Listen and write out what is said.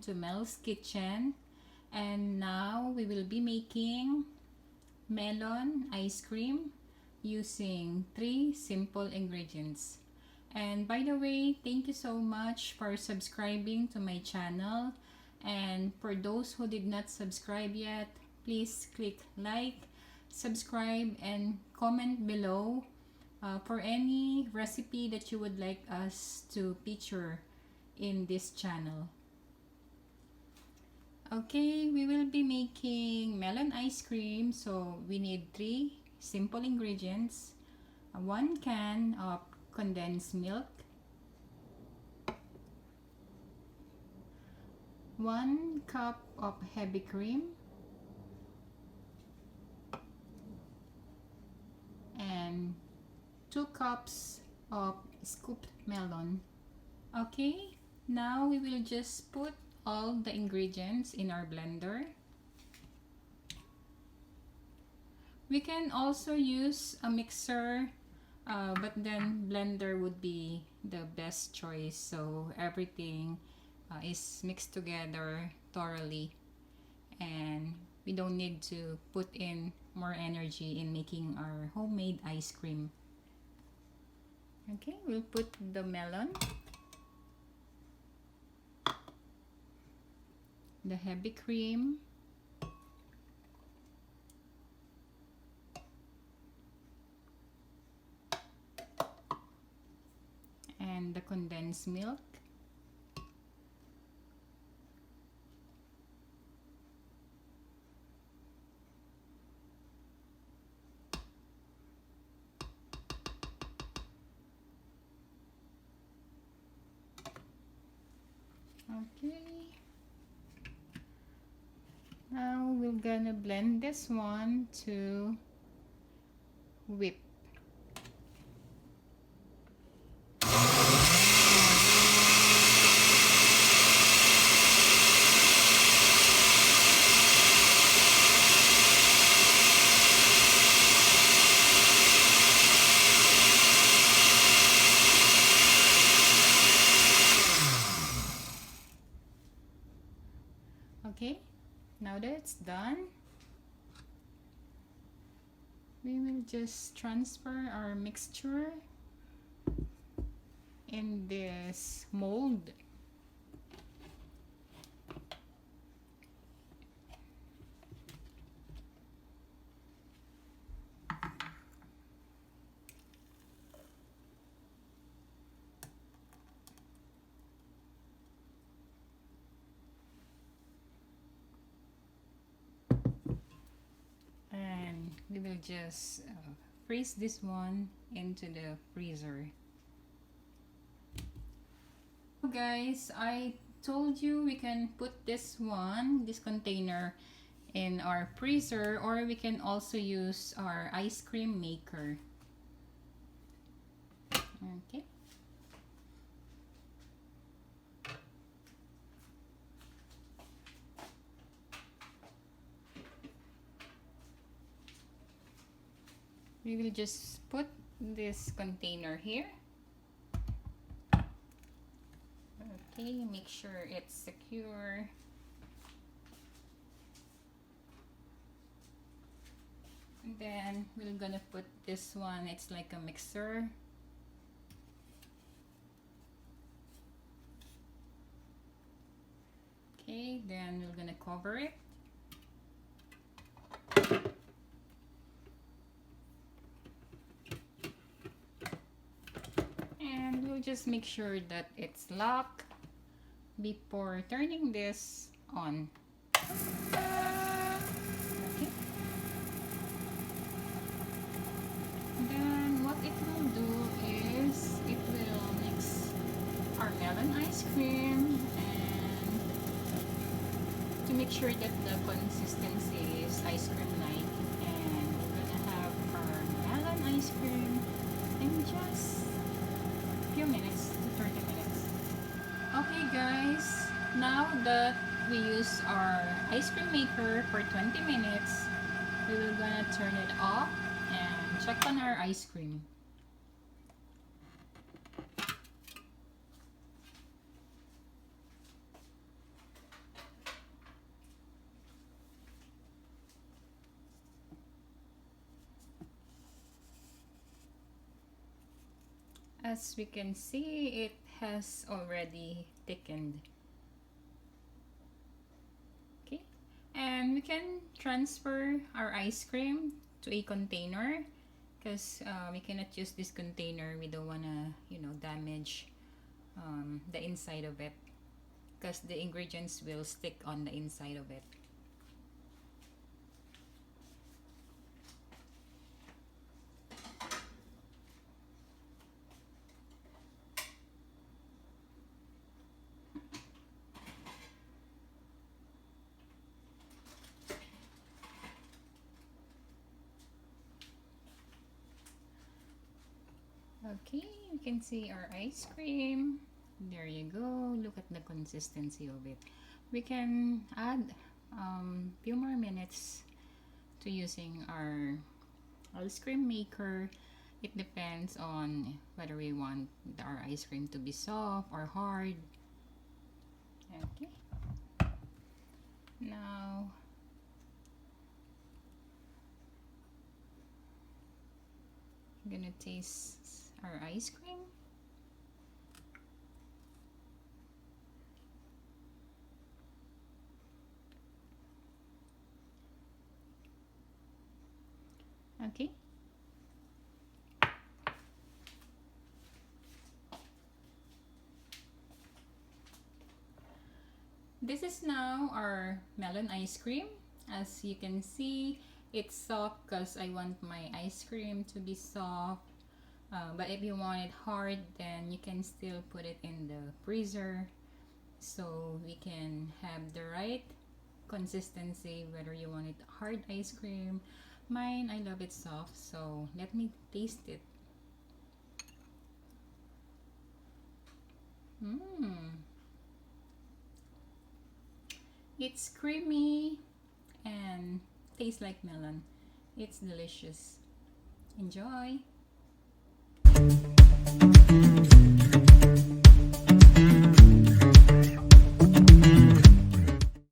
to Mel's Kitchen, and now we will be making melon ice cream using 3 simple ingredients. And by the way, thank you so much for subscribing to my channel, and for those who did not subscribe yet, please click like, subscribe, and comment below for any recipe that you would like us to feature in this channel. Okay, we will be making melon ice cream, so we need 3 simple ingredients: 1 can of condensed milk, 1 cup of heavy cream, and 2 cups of scooped melon. Okay, now we will just put all the ingredients in our blender. We can also use a mixer, but then blender would be the best choice, so everything is mixed together thoroughly, and we don't need to put in more energy in making our homemade ice cream. Okay, we'll put the melon, the heavy cream, and the condensed milk, okay. Now we're gonna blend this one to whip. Okay, now that it's done, we will just transfer our mixture in this mold. We will just freeze this one into the freezer. Guys, I told you we can put this container in our freezer, or we can also use our ice cream maker. Okay. We will just put this container here. Okay, make sure it's secure. And then we're gonna put this one, it's like a mixer. Okay, then we're gonna cover it. And we'll just make sure that it's locked before turning this on. Okay. Then what it will do is it will mix our melon ice cream, and to make sure that the consistency is ice cream like, and we're gonna have our melon ice cream in just few minutes to 30 minutes. Okay guys, now that we use our ice cream maker for 20 minutes, we're gonna turn it off and check on our ice cream. As we can see, it has already thickened. Okay, and we can transfer our ice cream to a container because we cannot use this container. We don't wanna, you know, damage the inside of it because the ingredients will stick on the inside of it. Okay, you can see our ice cream. There you go. Look at the consistency of it. We can add few more minutes to using our ice cream maker. It depends on whether we want our ice cream to be soft or hard. Okay. Now I'm gonna taste our ice cream. Okay. This is now our melon ice cream. As you can see, it's soft because I want my ice cream to be soft. But if you want it hard, then you can still put it in the freezer so we can have the right consistency, whether you want it hard ice cream. Mine, I love it soft, so let me taste it. It's creamy and tastes like melon. It's delicious. Enjoy!